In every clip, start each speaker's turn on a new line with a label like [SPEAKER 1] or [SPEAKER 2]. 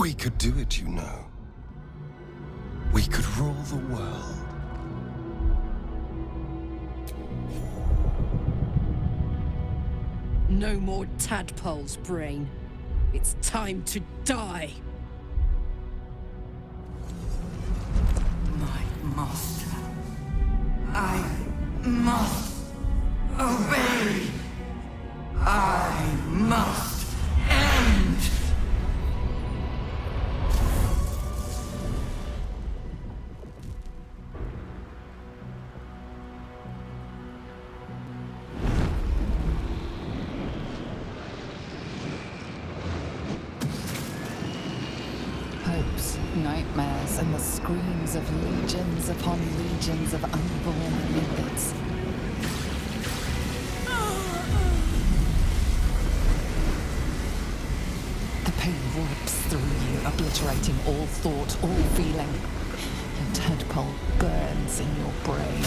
[SPEAKER 1] We could do it, you know. We could rule the world.
[SPEAKER 2] No more tadpoles, Brain. It's time to die.
[SPEAKER 3] My master. I must obey. I must end.
[SPEAKER 4] Hopes, nightmares, and the screams of legions upon legions of unborn limpets. The pain rips through you, obliterating all thought, all feeling. Your tadpole burns in your brain.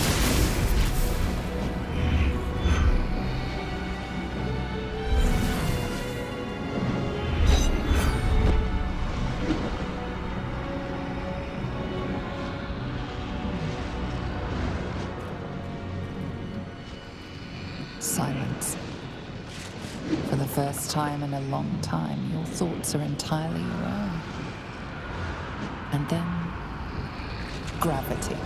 [SPEAKER 4] Silence. For the first time in a long time, your thoughts are entirely your own. And then, gravity.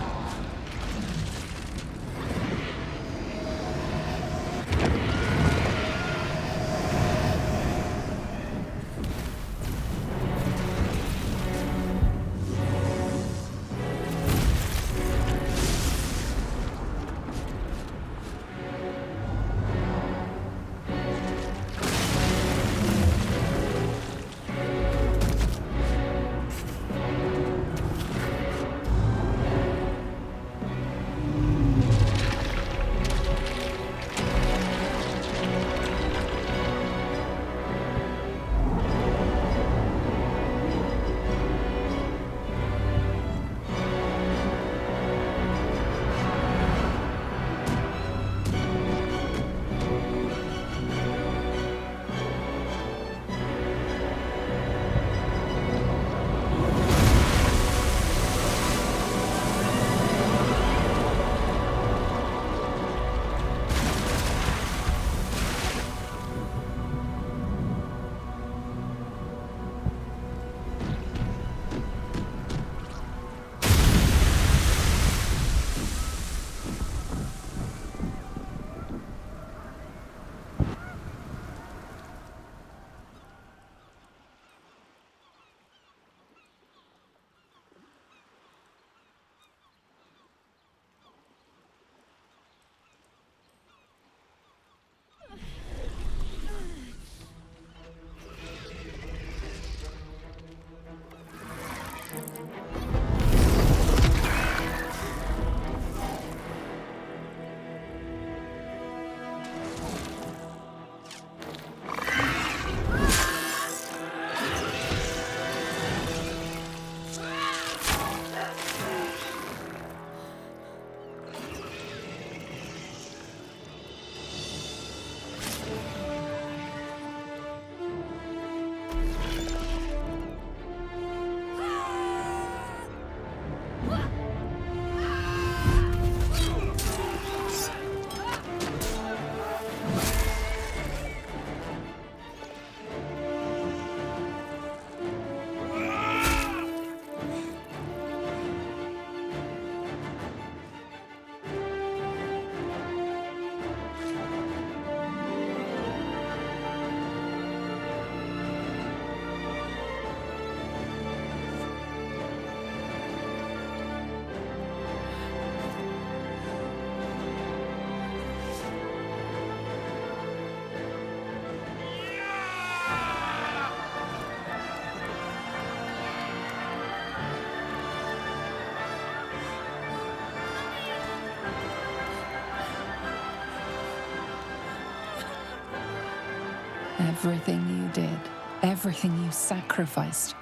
[SPEAKER 4] Everything you did, everything you sacrificed,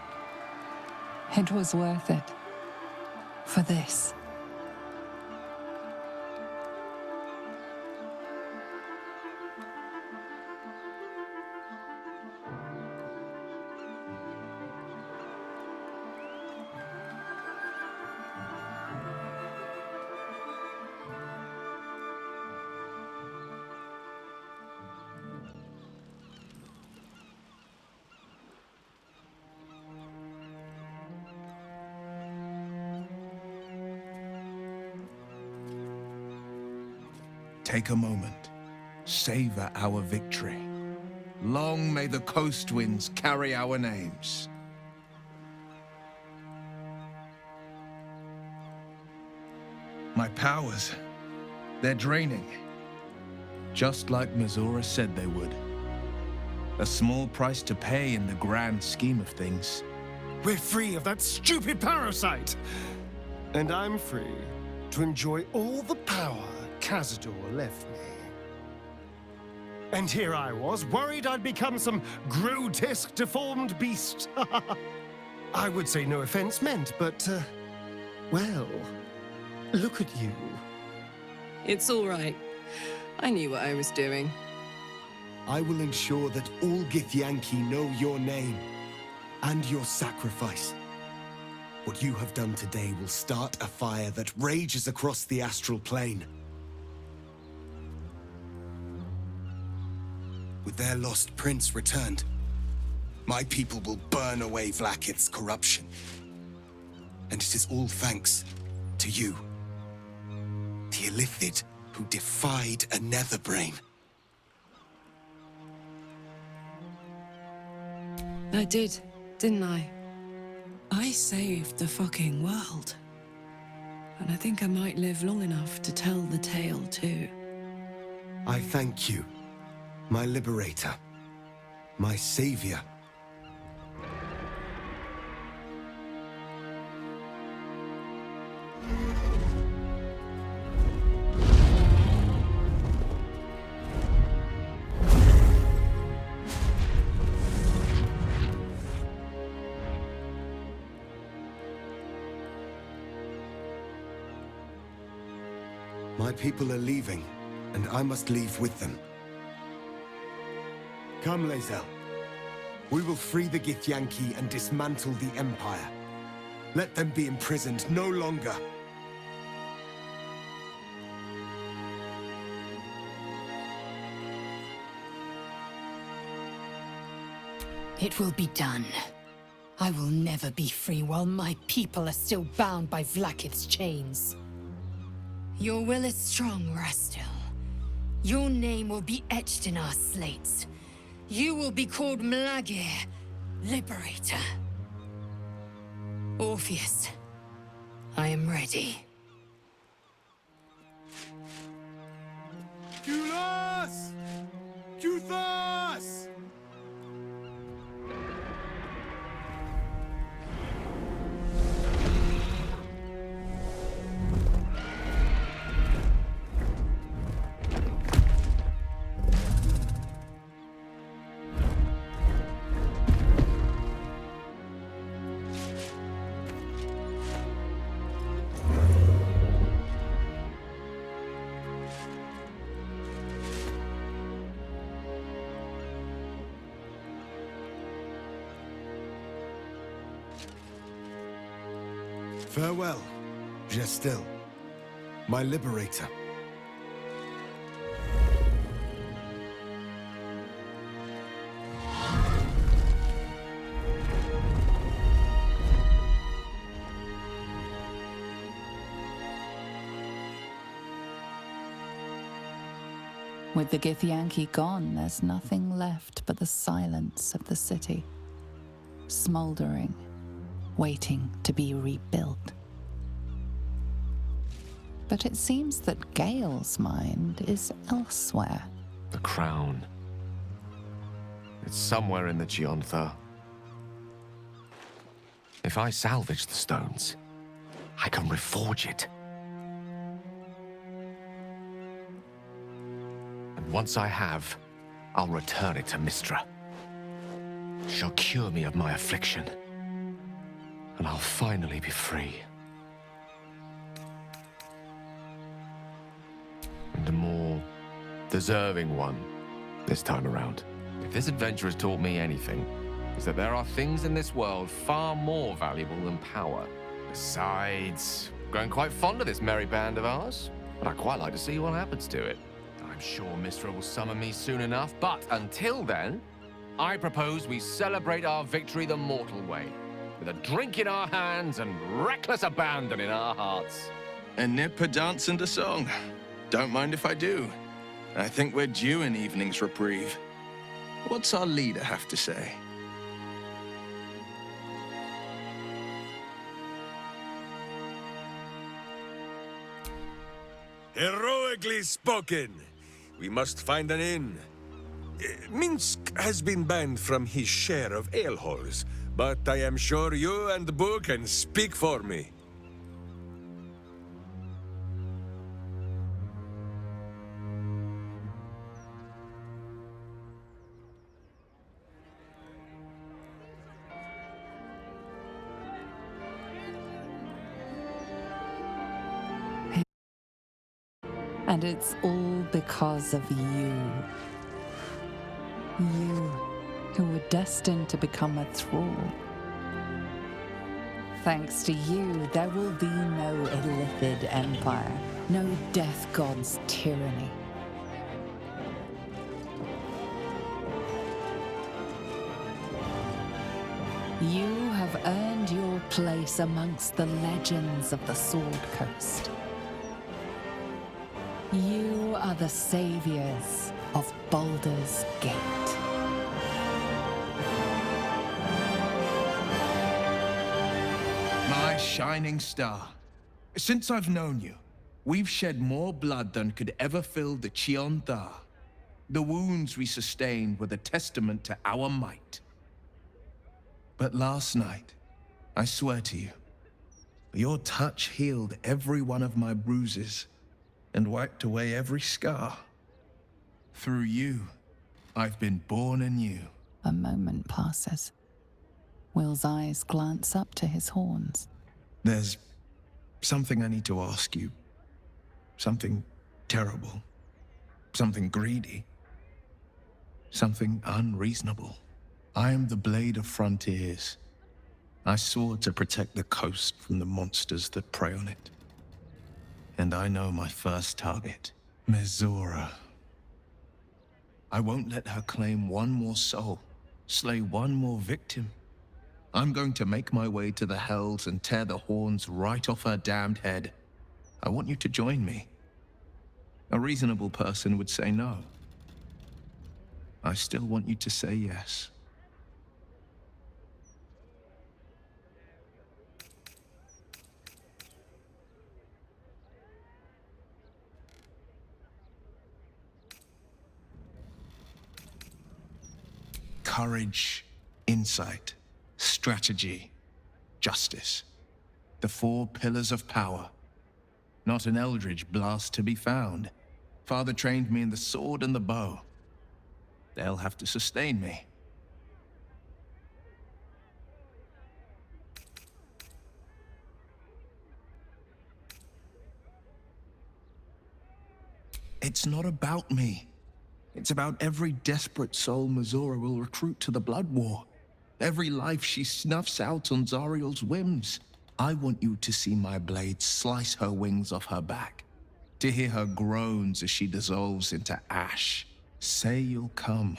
[SPEAKER 4] it was worth it. For this.
[SPEAKER 1] take a moment. Savor our victory. Long may the coast winds carry our names. My powers, they're draining. Just like Mizora said they would. A small price to pay in the grand scheme of things.
[SPEAKER 5] We're free of that stupid parasite! And I'm free to enjoy all the power Cazador left me. And here I was, worried I'd become some grotesque, deformed beast. I would say no offense meant, but, well, look at you.
[SPEAKER 2] It's all right. I knew what I was doing.
[SPEAKER 6] I will ensure that all Githyanki know your name and your sacrifice. What you have done today will start a fire that rages across the astral plane. With their lost prince returned, my people will burn away Vlaakith's corruption. And it is all thanks to you, the Illithid who defied a Netherbrain.
[SPEAKER 2] I did, didn't I? I saved the fucking world. And I think I might live long enough to tell the tale too.
[SPEAKER 6] I thank you, my liberator, my savior. My people are leaving, and I must leave with them. Come, Lae'zel. We will free the Githyanki and dismantle the Empire. Let them be imprisoned no longer.
[SPEAKER 7] It will be done. I will never be free while my people are still bound by Vlaakith's chains. Your will is strong, Rastil. Your name will be etched in our slates. You will be called Mlagir, Liberator. Orpheus, I am ready.
[SPEAKER 6] Kulas! Kuthas! Farewell, Gestil, my liberator.
[SPEAKER 4] With the Githyanki gone, there's nothing left but the silence of the city, smoldering, waiting to be rebuilt. But it seems that Gale's mind is elsewhere.
[SPEAKER 8] The crown. It's somewhere in the Giontha. If I salvage the stones, I can reforge it. And once I have, I'll return it to Mystra. She'll cure me of my affliction. And I'll finally be free. And a more deserving one this time around. If this adventure has taught me anything, it's that there are things in this world far more valuable than power. Besides, I'm growing quite fond of this merry band of ours, but I'd quite like to see what happens to it. I'm sure Mystra will summon me soon enough, but until then, I propose we celebrate our victory the mortal way. With a drink in our hands and reckless abandon in our hearts.
[SPEAKER 1] A nip, a dance, and a song. Don't mind if I do. I think we're due an evening's reprieve. What's our leader have to say?
[SPEAKER 9] Heroically spoken. We must find an inn. Minsk has been banned from his share of alehalls, but I am sure you and Boo can speak for me.
[SPEAKER 4] And it's all because of you. You, who were destined to become a thrall. Thanks to you, there will be no illithid empire, no death god's tyranny. You have earned your place amongst the legends of the Sword Coast. You are the saviors of Baldur's Gate.
[SPEAKER 1] My shining star. Since I've known you, we've shed more blood than could ever fill the Cheon Tha. The wounds we sustained were the testament to our might. But last night, I swear to you, your touch healed every one of my bruises and wiped away every scar. Through you, I've been born anew.
[SPEAKER 4] A moment passes. Will's eyes glance up to his horns.
[SPEAKER 1] There's something I need to ask you. Something terrible. Something greedy. Something unreasonable. I am the Blade of Frontiers. I swore to protect the coast from the monsters that prey on it. And I know my first target, Mizora. I won't let her claim one more soul, slay one more victim. I'm going to make my way to the Hells and tear the horns right off her damned head. I want you to join me. A reasonable person would say no. I still want you to say yes. Courage, insight, strategy, justice. The 4 pillars of power. Not an eldritch blast to be found. Father trained me in the sword and the bow. They'll have to sustain me. It's not about me. It's about every desperate soul Mizora will recruit to the Blood War. Every life she snuffs out on Zariel's whims. I want you to see my blade slice her wings off her back. To hear her groans as she dissolves into ash. Say you'll come.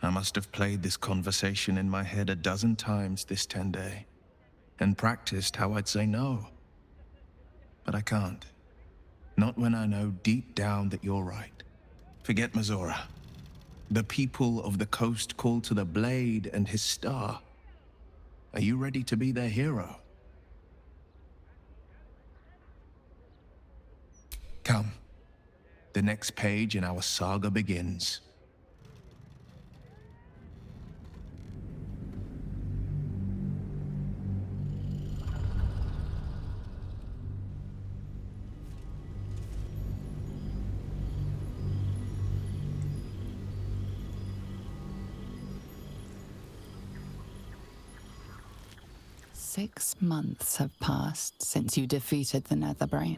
[SPEAKER 1] I must have played this conversation in my head a dozen times this 10-day, and practiced how I'd say no. But I can't. Not when I know deep down that you're right. Forget Mizora. The people of the coast call to the blade and his star. Are you ready to be their hero? Come. The next page in our saga begins.
[SPEAKER 4] Six months have passed since you defeated the Netherbrain.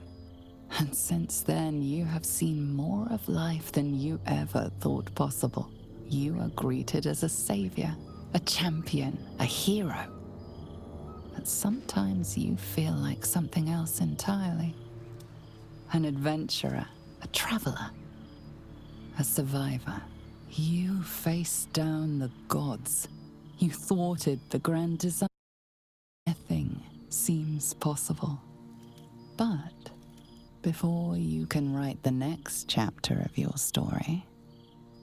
[SPEAKER 4] And since then, you have seen more of life than you ever thought possible. You are greeted as a savior, a champion, a hero. But sometimes you feel like something else entirely. An adventurer, a traveler. a survivor. You faced down the gods. You thwarted the grand design. Nothing seems possible. But before you can write the next chapter of your story,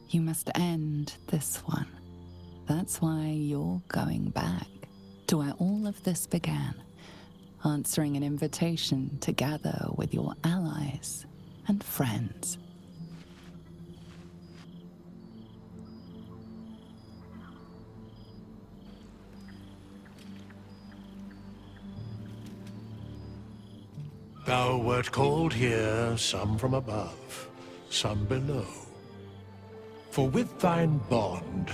[SPEAKER 4] you must end this one. That's why you're going back to where all of this began, answering an invitation to gather with your allies and friends.
[SPEAKER 10] Thou wert called here, some from above, some below. For with thine bond,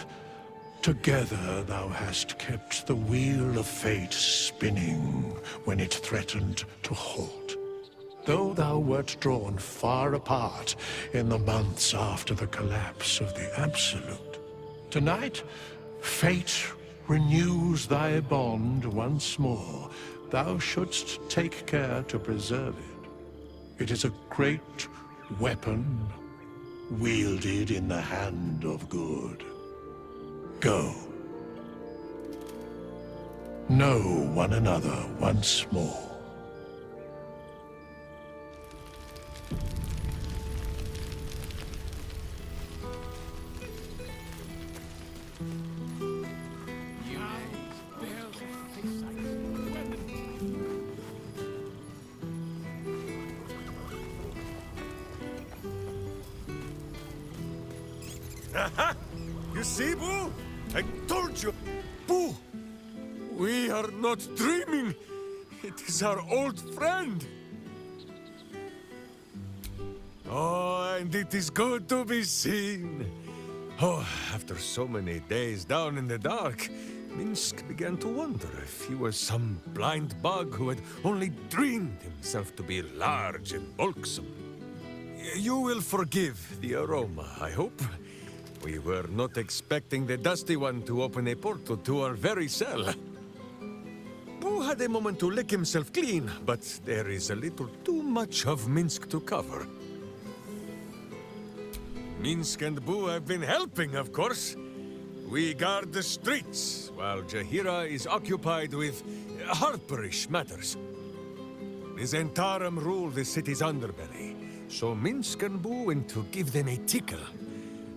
[SPEAKER 10] together thou hast kept the wheel of fate spinning when it threatened to halt. Though thou wert drawn far apart in the months after the collapse of the Absolute, tonight, fate renews thy bond once more. Thou shouldst take care to preserve it. It is a great weapon, wielded in the hand of good. Go. Know one another once more.
[SPEAKER 9] You see, Boo? I told you! Boo! We are not dreaming! It is our old friend! Oh, and it is good to be seen! Oh, after so many days down in the dark, Minsk began to wonder if he was some blind bug who had only dreamed himself to be large and bulksome. You will forgive the aroma, I hope. We were not expecting the Dusty One to open a portal to our very cell. Boo had a moment to lick himself clean, but there is a little too much of Minsk to cover. Minsk and Boo have been helping, of course. We guard the streets, while Jaheira is occupied with harperish matters. The Zentarum rule the city's underbelly, so Minsk and Boo went to give them a tickle.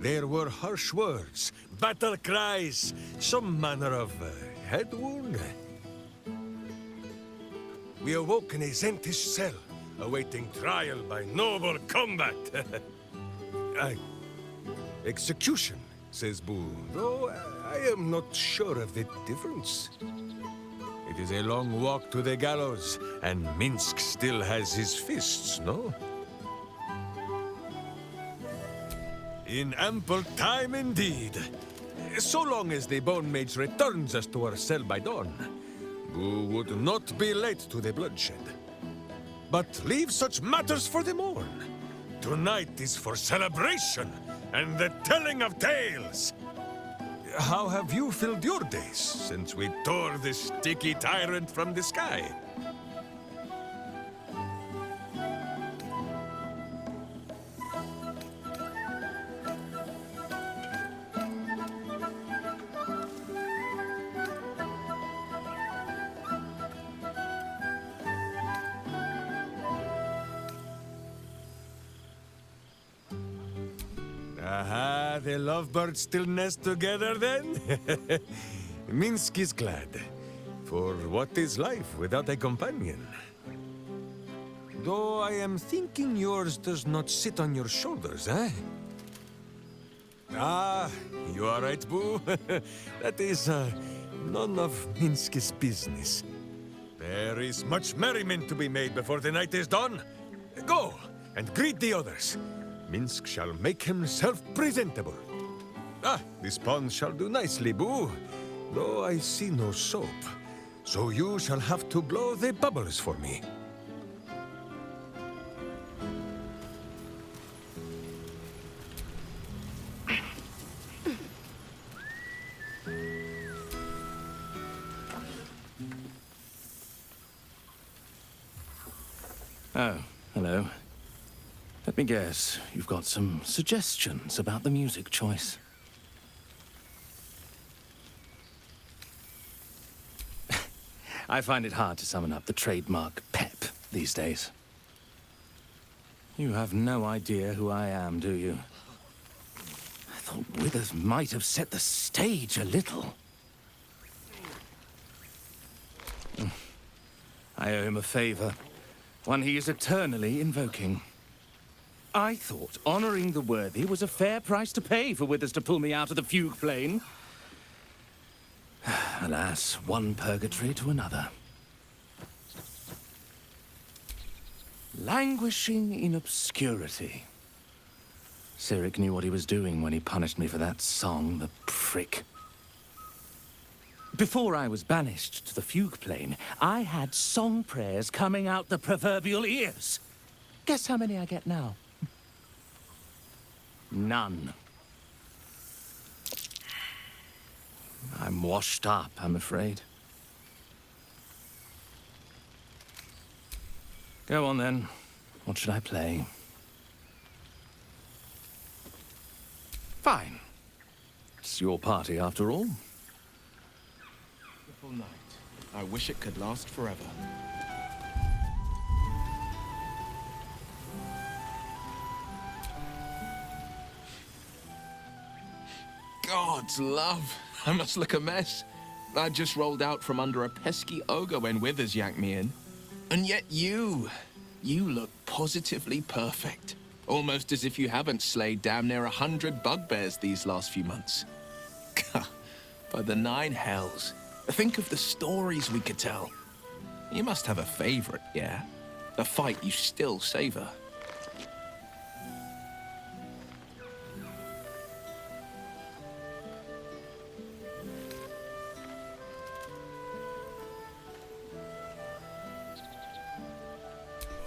[SPEAKER 9] There were harsh words, battle cries, some manner of head wound. We awoke in a Zentish cell, awaiting trial by noble combat. Execution, says Boo, though I am not sure of the difference. It is a long walk to the gallows, and Minsk still has his fists, no? In ample time indeed. So long as the Bone Mage returns us to our cell by dawn, Boo would not be late to the bloodshed. But leave such matters for the morn. Tonight is for celebration and the telling of tales. How have you filled your days since we tore the sticky tyrant from the sky? Aha, the lovebirds still nest together then? Minsk is glad. For what is life without a companion? Though I am thinking yours does not sit on your shoulders, eh? Ah, you are right, Boo. That is none of Minsk's business. There is much merriment to be made before the night is done. Go and greet the others. Minsk shall make himself presentable. Ah, this pond shall do nicely, Boo. Though I see no soap. So you shall have to blow the bubbles for me.
[SPEAKER 11] Oh, hello. Let me guess, you've got some suggestions about the music choice. I find it hard to summon up the trademark pep these days. You have no idea who I am, do you? I thought Withers might have set the stage a little. I owe him a favor, one he is eternally invoking. I thought honoring the worthy was a fair price to pay for Withers to pull me out of the fugue plane. Alas, one purgatory to another. Languishing in obscurity. Cyric knew what he was doing when he punished me for that song, the prick. Before I was banished to the fugue plane, I had song prayers coming out the proverbial ears. Guess how many I get now? None. I'm washed up, I'm afraid. Go on then. What should I play? Fine. It's your party after all.
[SPEAKER 1] Beautiful night. I wish it could last forever. God's love. I must look a mess. I just rolled out from under a pesky ogre when Withers yanked me in. And yet you look positively perfect. Almost as if you haven't slayed damn near 100 bugbears these last few months. By the 9 hells. Think of the stories we could tell. You must have a favorite, yeah? A fight you still savor.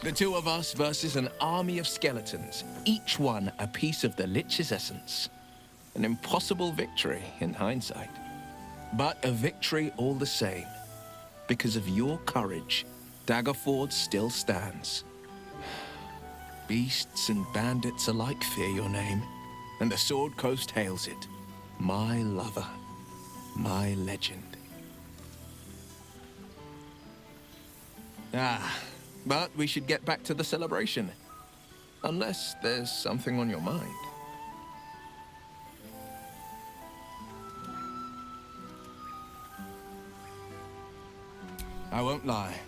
[SPEAKER 1] The two of us versus an army of skeletons, each one a piece of the Lich's essence. An impossible victory in hindsight. But a victory all the same. Because of your courage, Daggerford still stands. Beasts and bandits alike fear your name, and the Sword Coast hails it. My lover, my legend. But we should get back to the celebration. Unless there's something on your mind. I won't lie.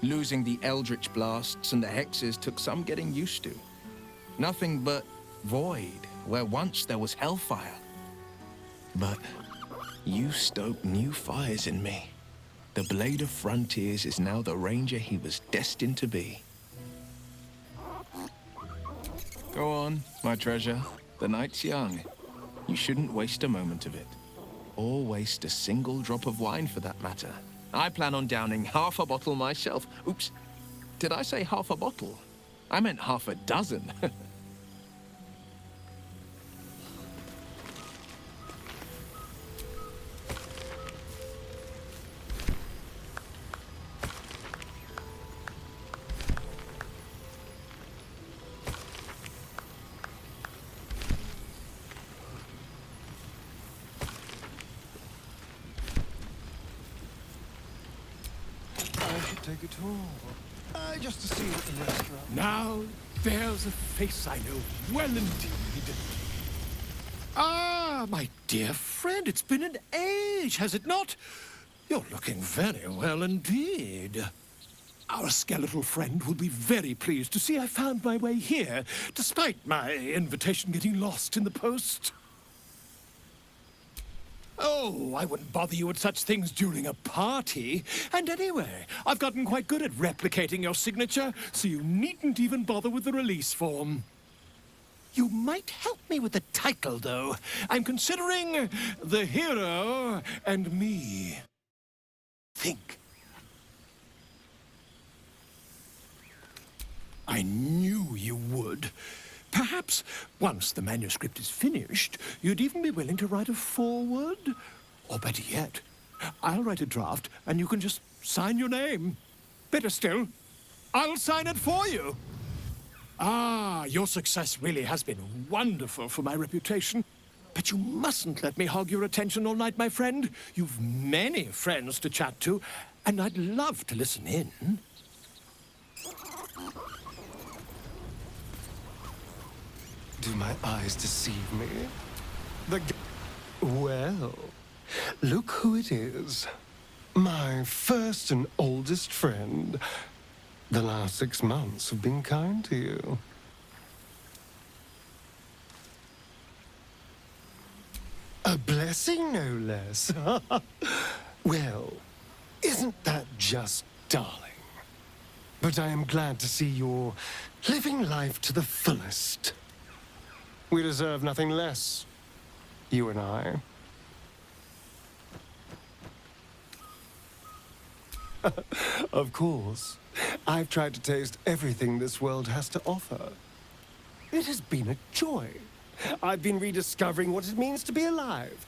[SPEAKER 1] Losing the Eldritch Blasts and the Hexes took some getting used to. Nothing but void, where once there was hellfire. But you stoke new fires in me. The Blade of Frontiers is now the ranger he was destined to be. Go on, my treasure. The night's young. You shouldn't waste a moment of it. Or waste a single drop of wine, for that matter. I plan on downing half a bottle myself. Oops. Did I say half a bottle? I meant half a dozen.
[SPEAKER 5] Take it all. Just to see it at the restaurant.
[SPEAKER 10] Now, there's a face I know well indeed. Ah, my dear friend, it's been an age, has it not? You're looking very well indeed. Our skeletal friend will be very pleased to see I found my way here, despite my invitation getting lost in the post. Oh, I wouldn't bother you with such things during a party. And anyway, I've gotten quite good at replicating your signature, so you needn't even bother with the release form. You might help me with the title, though. I'm considering The Hero and Me. Think. I knew you would. Perhaps, once the manuscript is finished, you'd even be willing to write a foreword? Or better yet, I'll write a draft and you can just sign your name. Better still, I'll sign it for you. Ah, your success really has been wonderful for my reputation. But you mustn't let me hog your attention all night, my friend. You've many friends to chat to, and I'd love to listen in.
[SPEAKER 5] Do my eyes deceive me? Well, look who it is. My first and oldest friend. The last 6 months have been kind to you. A blessing, no less. Well, isn't that just darling? But I am glad to see you're living life to the fullest. We deserve nothing less, you and I. Of course, I've tried to taste everything this world has to offer. It has been a joy. I've been rediscovering what it means to be alive.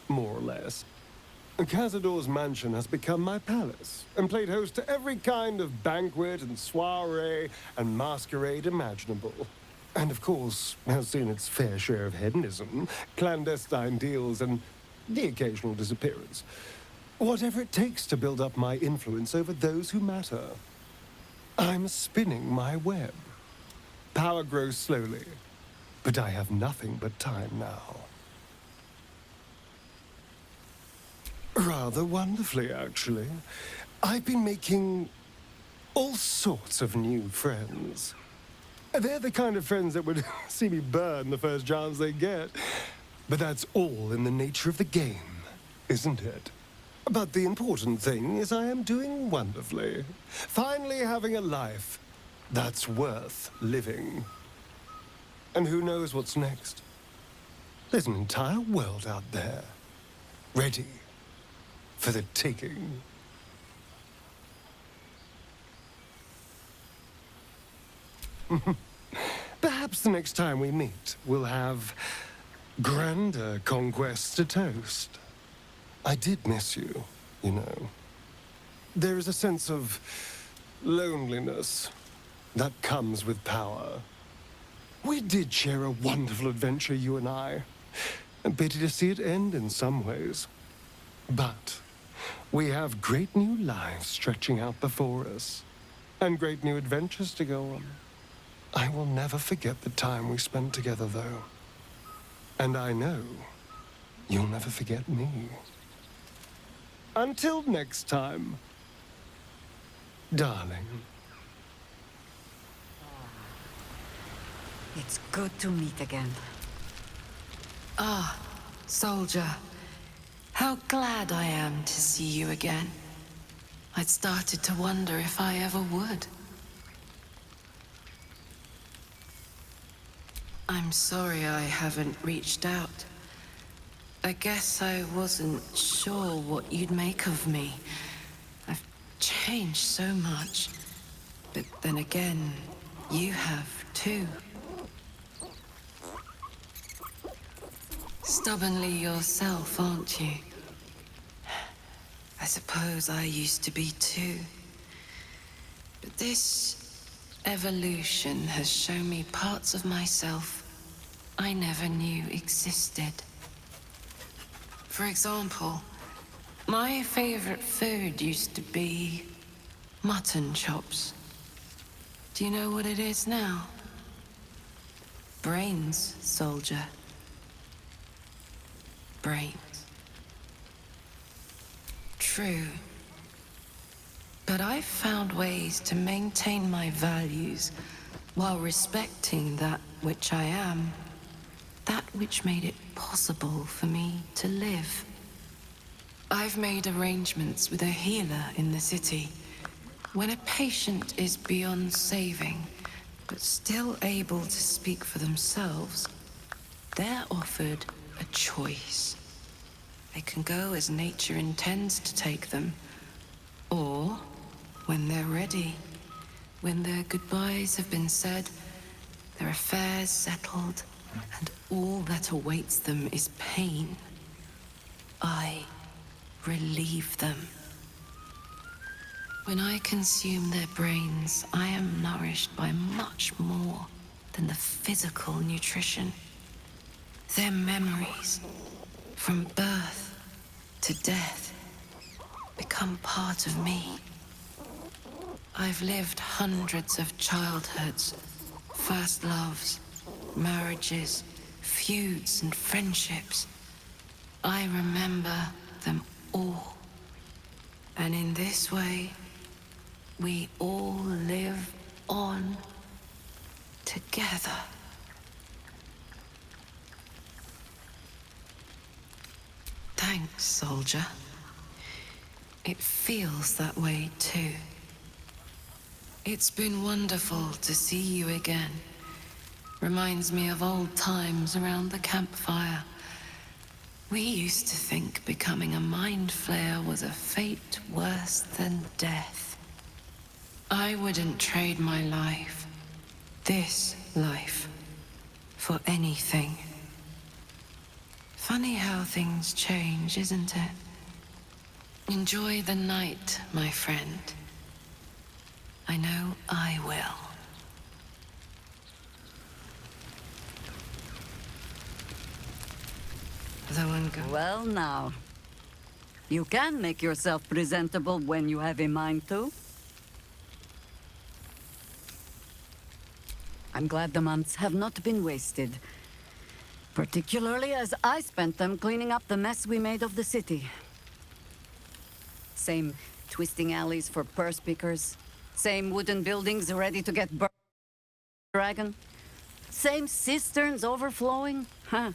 [SPEAKER 5] More or less. Cazador's mansion has become my palace, and played host to every kind of banquet and soiree and masquerade imaginable. And of course, has seen its fair share of hedonism, clandestine deals, and the occasional disappearance. Whatever it takes to build up my influence over those who matter. I'm spinning my web. Power grows slowly, but I have nothing but time now. Rather wonderfully, actually. I've been making all sorts of new friends. They're the kind of friends that would see me burn the first chance they get. But that's all in the nature of the game, isn't it? But the important thing is I am doing wonderfully. Finally having a life that's worth living. And who knows what's next? There's an entire world out there, ready for the taking. Perhaps the next time we meet, we'll have grander conquests to toast. I did miss you, you know. There is a sense of loneliness that comes with power. We did share a wonderful adventure, you and I. A pity to see it end in some ways. But we have great new lives stretching out before us, and great new adventures to go on. I will never forget the time we spent together, though. And I know you'll never forget me. Until next time, darling.
[SPEAKER 12] It's good to meet again.
[SPEAKER 2] Ah, soldier. How glad I am to see you again. I'd started to wonder if I ever would. I'm sorry I haven't reached out. I guess I wasn't sure what you'd make of me. I've changed so much. But then again, you have too. Stubbornly yourself, aren't you? I suppose I used to be too. But this evolution has shown me parts of myself I never knew existed. For example, my favorite food used to be mutton chops. Do you know what it is now? Brains, soldier. Brains. True. But I've found ways to maintain my values while respecting that which I am. That which made it possible for me to live. I've made arrangements with a healer in the city. When a patient is beyond saving, but still able to speak for themselves, they're offered a choice. They can go as nature intends to take them, or when they're ready, when their goodbyes have been said, their affairs settled, and all that awaits them is pain, I relieve them. When I consume their brains, I am nourished. nourished by much more than the physical nutrition. Their memories, from birth to death, become part of me. I've lived hundreds of childhoods, first loves, marriages, feuds, and friendships. I remember them all. And in this way, we all live on together. Thanks, soldier. It feels that way too. It's been wonderful to see you again. Reminds me of old times around the campfire. We used to think becoming a mind flayer was a fate worse than death. I wouldn't trade my life, this life, for anything. Funny how things change, isn't it? Enjoy the night, my friend. I know I will.
[SPEAKER 12] Well now, you can make yourself presentable when you have a mind to. I'm glad the months have not been wasted. Particularly as I spent them cleaning up the mess we made of the city. Same twisting alleys for purse pickers. Same wooden buildings ready to get burned by the dragon. Same cisterns overflowing. Huh.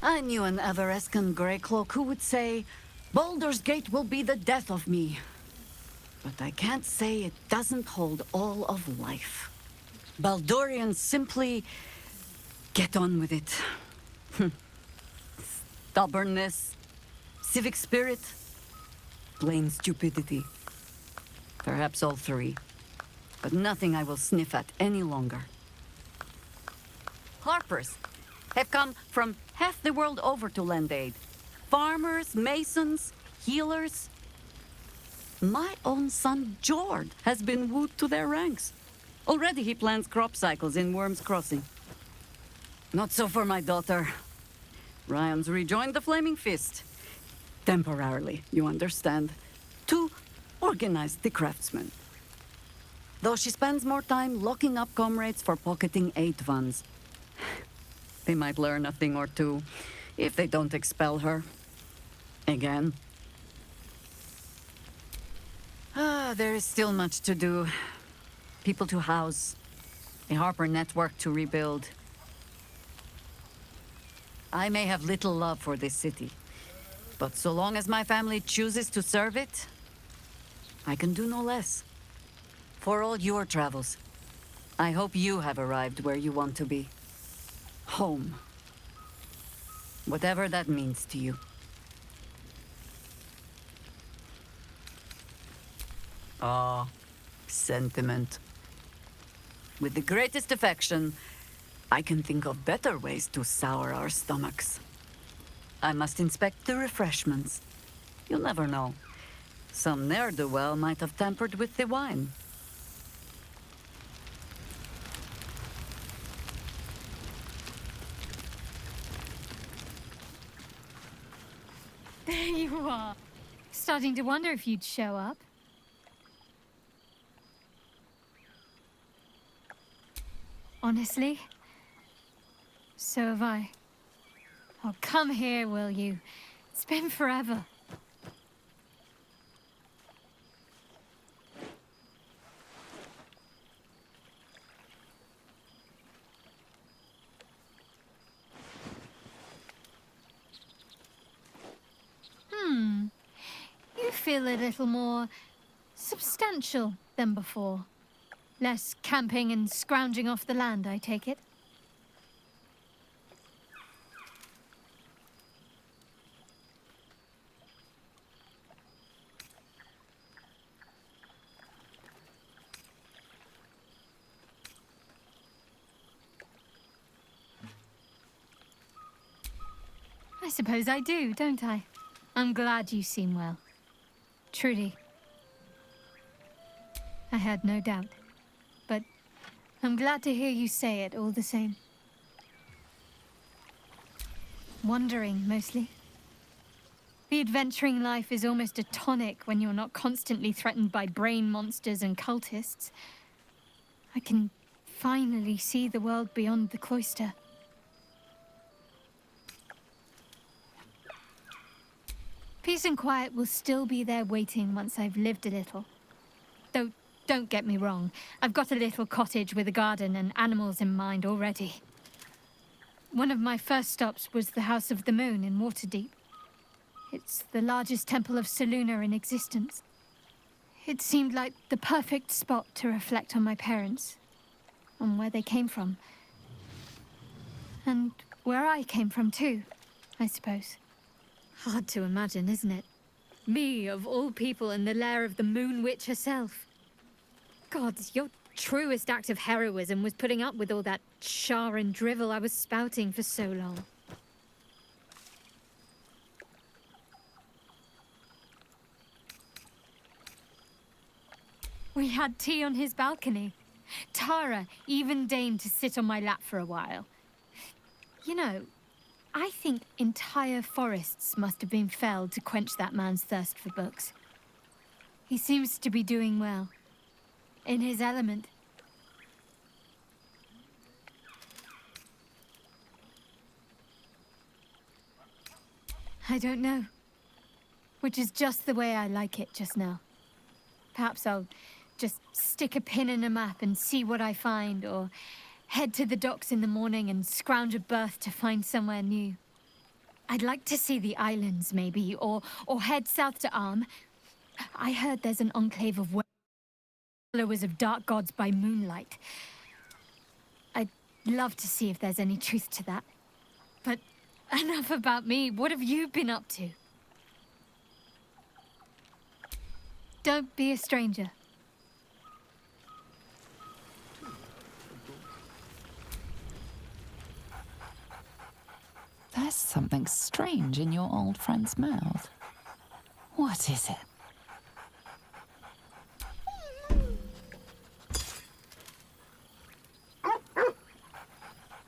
[SPEAKER 12] I knew an Everescan Greycloak who would say, Baldur's Gate will be the death of me. But I can't say it doesn't hold all of life. Baldurians simply get on with it. Stubbornness, civic spirit, plain stupidity. Perhaps all three, but nothing I will sniff at any longer. Harpers have come from half the world over to lend aid. Farmers, masons, healers. My own son, Jord, has been wooed to their ranks. Already he plans crop cycles in Worm's Crossing. Not so for my daughter. Ryan's rejoined the Flaming Fist. Temporarily, you understand. To organize the craftsmen. Though she spends more time locking up comrades for pocketing aid funds. They might learn a thing or two, if they don't expel her. Again. There is still much to do. People to house. A Harper network to rebuild. I may have little love for this city, but so long as my family chooses to serve it, I can do no less. For all your travels, I hope you have arrived where you want to be. Home. Whatever that means to you. Ah, sentiment. With the greatest affection, I can think of better ways to sour our stomachs. I must inspect the refreshments. You'll never know. Some ne'er-do-well might have tampered with the wine.
[SPEAKER 13] There you are. Starting to wonder if you'd show up. Honestly, so have I. Oh, come here, will you? It's been forever. You feel a little more substantial than before. Less camping and scrounging off the land, I take it? I suppose I do, don't I? I'm glad you seem well. truly. I had no doubt. But I'm glad to hear you say it all the same. Wandering, mostly. The adventuring life is almost a tonic when you're not constantly threatened by brain monsters and cultists. I can finally see the world beyond the cloister. Peace and quiet will still be there waiting once I've lived a little. Though, don't get me wrong, I've got a little cottage with a garden and animals in mind already. One of my first stops was the House of the Moon in Waterdeep. It's the largest temple of Séluné in existence. It seemed like the perfect spot to reflect on my parents, on where they came from. And where I came from too, I suppose. Hard to imagine, isn't it? Me, of all people, in the lair of the Moon Witch herself. God, your truest act of heroism was putting up with all that char and drivel I was spouting for so long. We had tea on his balcony. Tara even deigned to sit on my lap for a while. You know, I think entire forests must have been felled to quench that man's thirst for books. He seems to be doing well. In his element. I don't know. Which is just the way I like it just now. Perhaps I'll just stick a pin in a map and see what I find, or head to the docks in the morning and scrounge a berth to find somewhere new. I'd like to see the islands, maybe, or head south to Arm. I heard there's an enclave of followers of dark gods by moonlight. I'd love to see if there's any truth to that. But enough about me. What have you been up to? Don't be a stranger.
[SPEAKER 4] There's something strange in your old friend's mouth. What is it?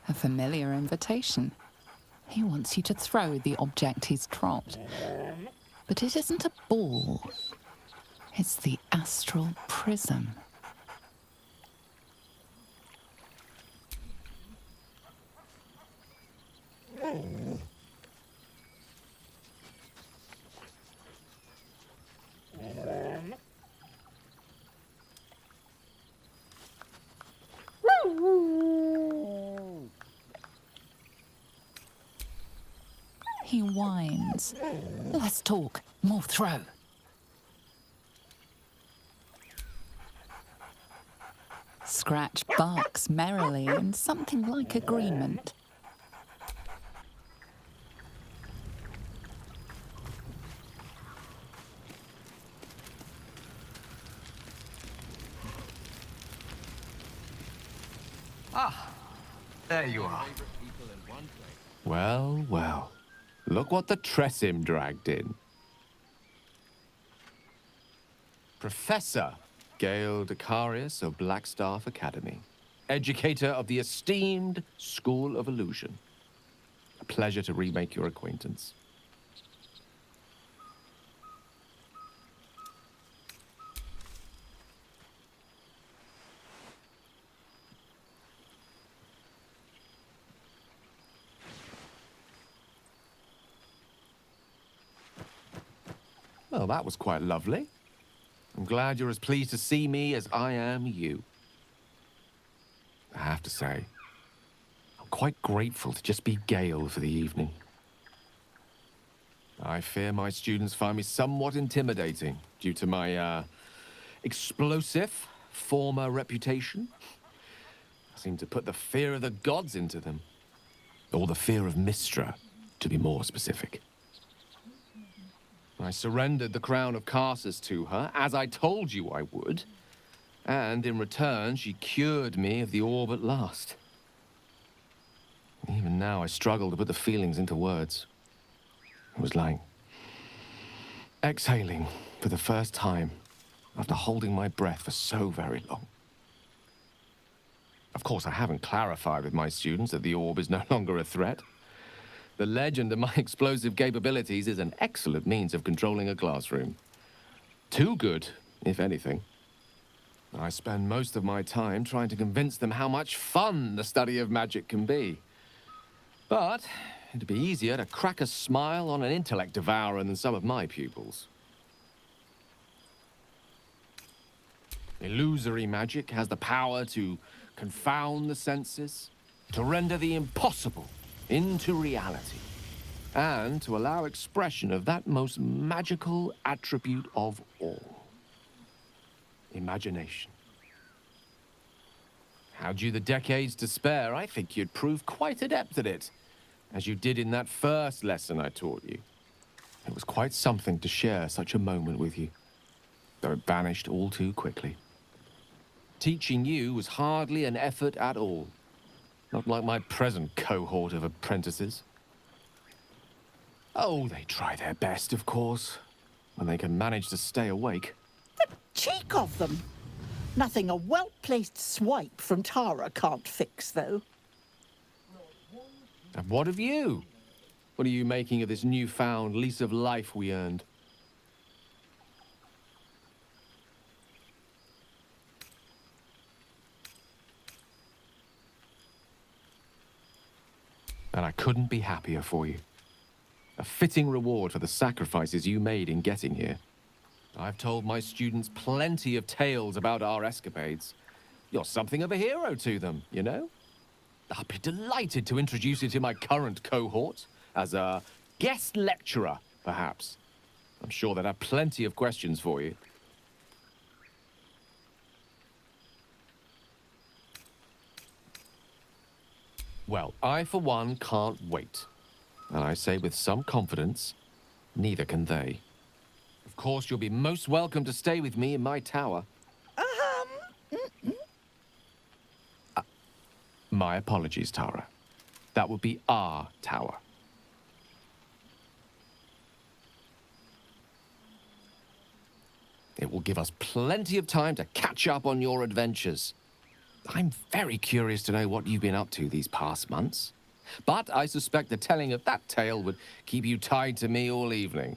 [SPEAKER 4] A familiar invitation. He wants you to throw the object he's dropped. But it isn't a ball. It's the astral prism. He whines. Less talk, more throw. Scratch barks merrily in something like agreement.
[SPEAKER 14] Ah, there you are.
[SPEAKER 8] Well, well. Look what the Tressim dragged in. Professor Gale Decarius of Blackstaff Academy. Educator of the esteemed School of Illusion. A pleasure to remake your acquaintance. Well, that was quite lovely. I'm glad you're as pleased to see me as I am you. I have to say, I'm quite grateful to just be Gale for the evening. I fear my students find me somewhat intimidating due to my, explosive former reputation. I seem to put the fear of the gods into them. Or the fear of Mystra, to be more specific. I surrendered the crown of Carsus to her, as I told you I would. And in return, she cured me of the orb at last. Even now, I struggle to put the feelings into words. It was like exhaling For the first time, after holding my breath for so very long. Of course, I haven't clarified with my students that the orb is no longer a threat. The legend of my explosive capabilities is an excellent means of controlling a classroom. Too good, if anything. I spend most of my time trying to convince them how much fun the study of magic can be. But it'd be easier to crack a smile on an intellect devourer than some of my pupils. Illusory magic has the power to confound the senses, to render the impossible into reality, and to allow expression of that most magical attribute of all. Imagination. Had you the decades to spare, I think you'd prove quite adept at it, as you did in that first lesson I taught you. It was quite something to share such a moment with you, though it vanished all too quickly. Teaching you was hardly an effort at all, not like my present cohort of apprentices. Oh, they try their best, of course, when they can manage to stay awake.
[SPEAKER 15] The cheek of them! Nothing a well-placed swipe from Tara can't fix, though.
[SPEAKER 8] And what of you? What are you making of this newfound lease of life we earned? And I couldn't be happier for you. A fitting reward for the sacrifices you made in getting here. I've told my students plenty of tales about our escapades. You're something of a hero to them, you know? I'll be delighted to introduce you to my current cohort as a guest lecturer, perhaps. I'm sure they'd have plenty of questions for you. Well, I, for one, can't wait. And I say with some confidence, neither can they. Of course, you'll be most welcome to stay with me in my tower. My apologies, Tara. That would be our tower. It will give us plenty of time to catch up on your adventures. I'm very curious to know what you've been up to these past months. But I suspect the telling of that tale would keep you tied to me all evening.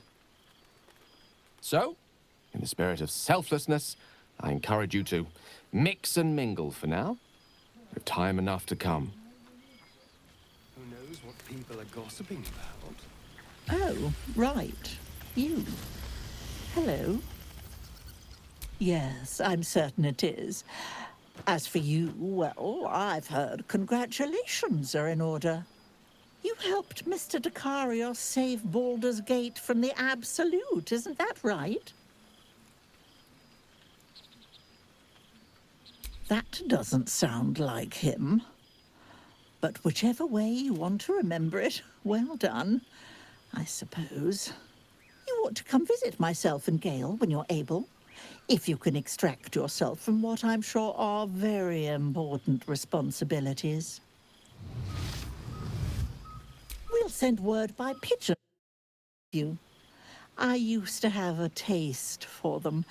[SPEAKER 8] So, in the spirit of selflessness, I encourage you to mix and mingle for now, with time enough to come.
[SPEAKER 5] Who knows what people are gossiping about?
[SPEAKER 15] Oh, right. You. Hello. Yes, I'm certain it is. As for you, well, I've heard congratulations are in order. You helped Mr. Dicarios save Baldur's Gate from the Absolute, isn't that right? That doesn't sound like him. But whichever way you want to remember it, well done, I suppose. You ought to come visit myself and Gale when you're able. If you can extract yourself from what I'm sure are very important responsibilities. We'll send word by pigeon. I used to have a taste for them,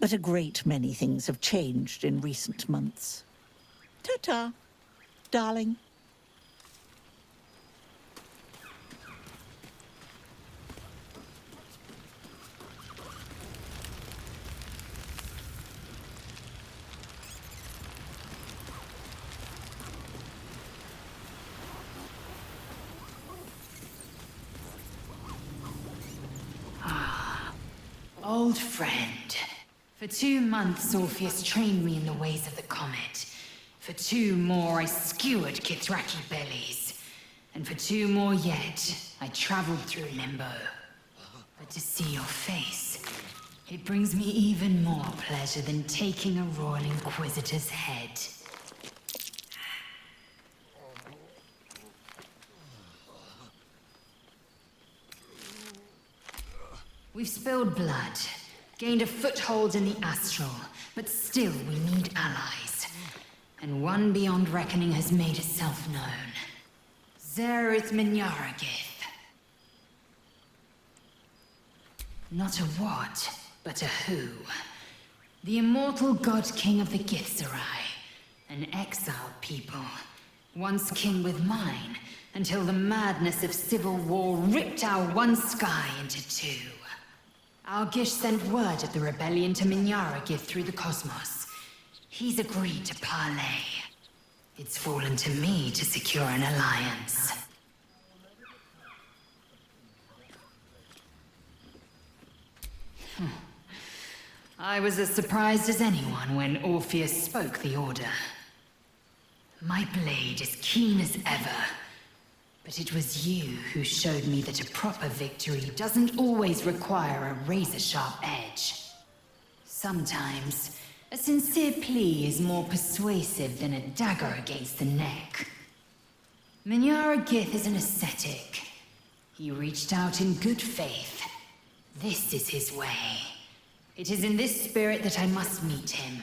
[SPEAKER 15] but a great many things have changed in recent months. Ta-ta, darling.
[SPEAKER 7] Old friend. For 2 months, Orpheus trained me in the ways of the comet. For 2 more, I skewered Kithraki bellies. And for 2 more yet, I traveled through Limbo. But to see your face, it brings me even more pleasure than taking a Royal Inquisitor's head. We've spilled blood, gained a foothold in the astral, but still we need allies. And one beyond reckoning has made itself known. Zerith Minyaragith. Not a what, but a who. The immortal god king of the Githzerai, an exiled people, once kin with mine, until the madness of civil war ripped our one sky into two. Algish sent word of the rebellion to Minyara through the cosmos. He's agreed to parley. It's fallen to me to secure an alliance. I was as surprised as anyone when Orpheus spoke the order. My blade is keen as ever, but it was you who showed me that a proper victory doesn't always require a razor-sharp edge. Sometimes, a sincere plea is more persuasive than a dagger against the neck. Minyara Gith is an ascetic. He reached out in good faith. This is his way. It is in this spirit that I must meet him.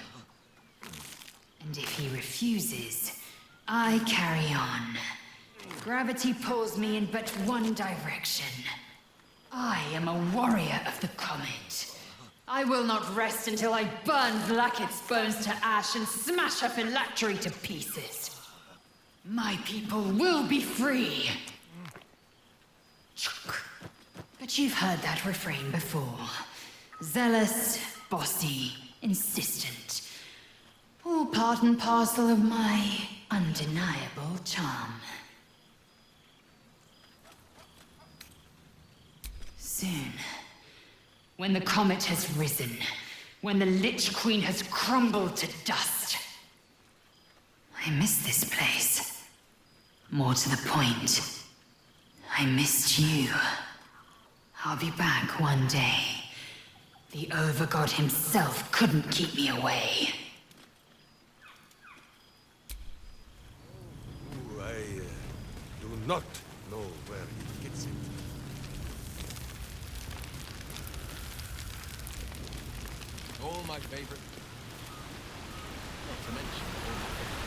[SPEAKER 7] And if he refuses, I carry on. Gravity pulls me in but one direction. I am a warrior of the comet. I will not rest until I burn Blacket's bones to ash and smash her phylactery to pieces. My people will be free. But you've heard that refrain before. Zealous, bossy, insistent. All part and parcel of my undeniable charm. Soon, when the comet has risen, when the Lich Queen has crumbled to dust, I miss this place. More to the point, I missed you. I'll be back one day. The Overgod himself couldn't keep me away.
[SPEAKER 9] I do not know where he gets it.
[SPEAKER 8] All my favorite. Not to mention all my favorite.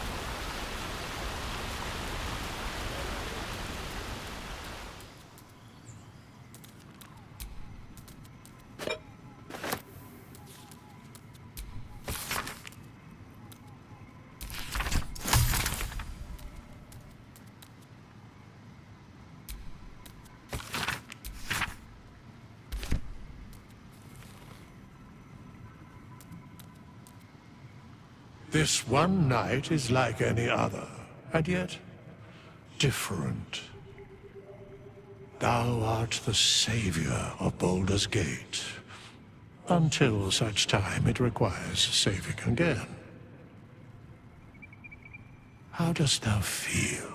[SPEAKER 10] This one night is like any other, and yet different. Thou art the savior of Baldur's Gate, until such time it requires saving again. How dost thou feel?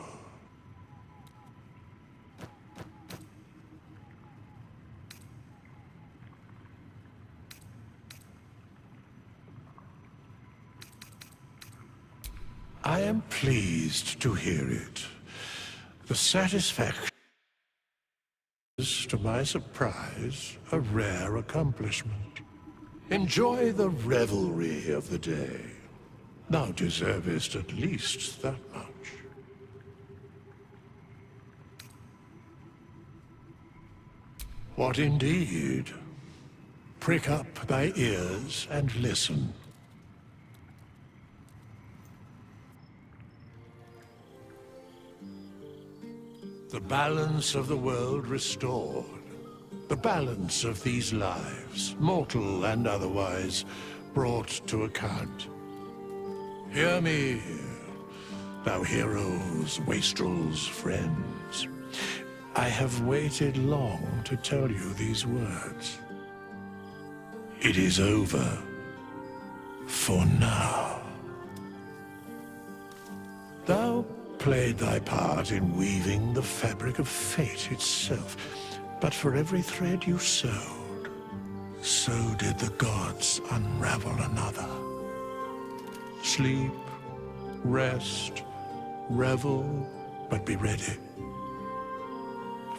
[SPEAKER 10] I am pleased to hear it. The satisfaction is, to my surprise, a rare accomplishment. Enjoy the revelry of the day. Thou deservest at least that much. What indeed? Prick up thy ears and listen. The balance of the world restored. The balance of these lives, mortal and otherwise, brought to account. Hear me, thou heroes, wastrels, friends. I have waited long to tell you these words. It is over. For now. Thou played thy part in weaving the fabric of fate itself, but for every thread you sewed, so did the gods unravel another. Sleep, rest, revel, but be ready,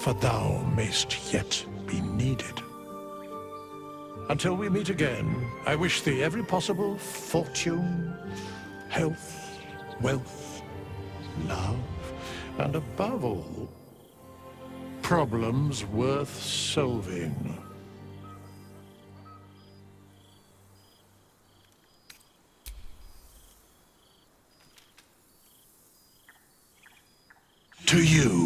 [SPEAKER 10] for thou mayst yet be needed. Until we meet again, I wish thee every possible fortune, health, wealth, love, and above all, problems worth solving. to you.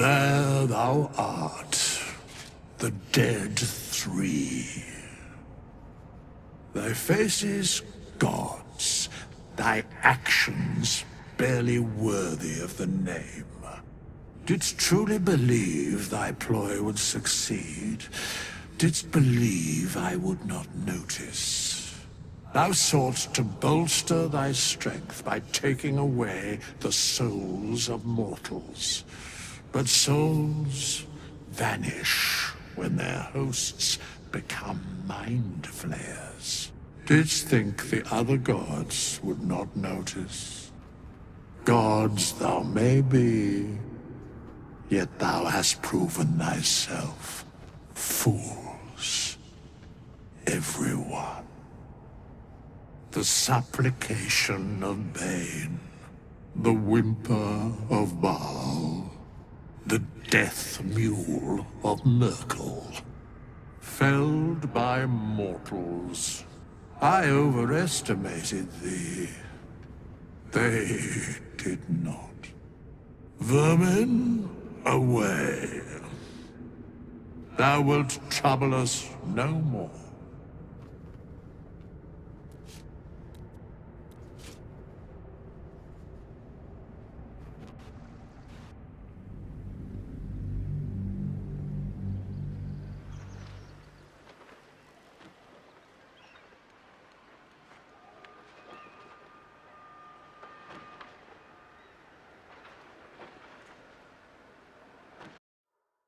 [SPEAKER 10] There thou art, the dead three. Thy faces gods, thy actions barely worthy of the name. Didst truly believe thy ploy would succeed? Didst believe I would not notice? Thou soughtst to bolster thy strength by taking away the souls of mortals. But souls vanish when their hosts become mind flayers. Didst think the other gods would not notice? Gods thou may be, yet thou hast proven thyself fools, everyone. The supplication of Bane, the whimper of Baal, the death mule of Merkel. Felled by mortals, I overestimated thee. They did not. Vermin, away. Thou wilt trouble us no more.